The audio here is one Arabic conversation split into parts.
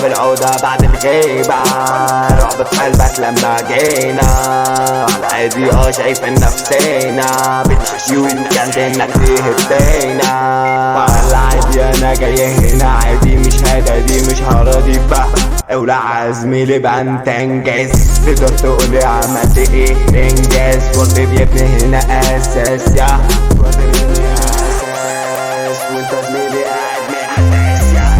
العودة بعد الغيبة، رعب في قلبك لما جينا عادي شايف نفسينا يمكن انك تهدينا، ولا عادي انا جاي هنا عادي مش هدادي مش هراضي بقى، اولع زميلي بقى انت انجاز، تقدر تقولي عملت ايه انجاز، وقت بيبني هنا اساس يا وقت بيبني اساس، وانت زميلي قاعد محتاس يا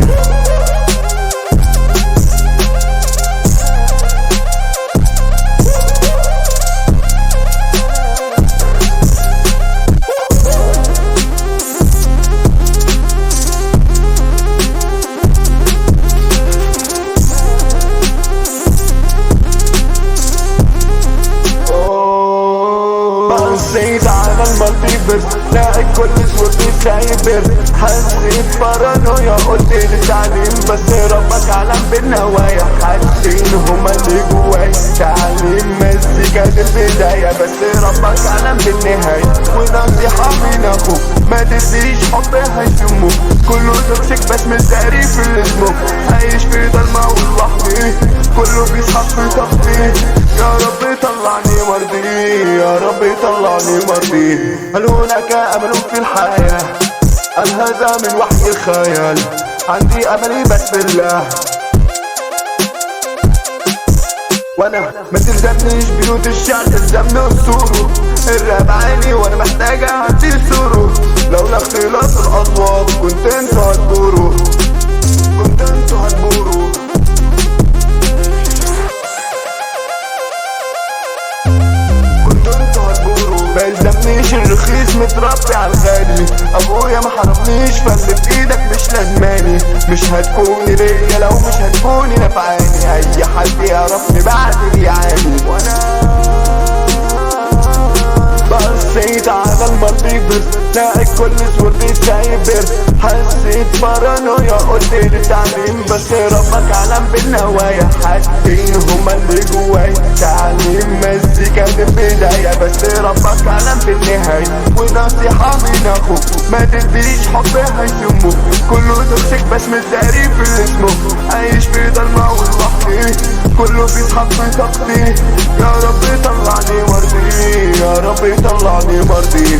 بصيت على المالتيفيرس لاقي كل صورتي سايبر، حسيت بارانويا قلت لي تعليم بس ربك علم بالنوايا، حاسين هما اللي جواي تعليم مزيكا دي البداية بس ربك علم بالنهاية، ونصيحة من اخوك ما تديش حب هيسموك، كله توكسيك بس مزاري في السموك، عايش في ضلمة ولوحدي كله بيصحى في طاقتي، يا رب طلعني مرضي يا رب طلعني مرضي، هل هناك امل في الحياة؟ هل هذا من وحي الخيال؟ عندي املي بس بالله، وانا ما تلزمنيش بيوت الشعر تلزمني اصوله، الراب عالي وانا محتاج اعدي سوره، لولا اختلاف الاصوات كنت انتوا هتبوروا كنت انتوا هتبوروا ميلزمنيش الرخيص متربي على الغالي، ابويا ما حرمنيش فاللي في ايدك مش لازماني، مش هتكوني ليا لو مش هتكوني نفعاني، اي حد يعرفني بعد بيعاني، وانا بصيت على المالتيفيرس لاقي كل صورتي سايبر، حسيت بارانويا قلت لي تعليم بس ربك علم بالنوايا، حاسين هما اللي جواي تعليم مزيكا دي البداية بس ربك علم بالنهاية، ونصيحة من اخوك ما تديش حب هيسموك، كله توكسيك بس مزاري في السموك، عايش في ضلمة ولوحدي كله بيصحى في طاقتي، يا رب طلعني مرضي يا رب طلعني مرضي.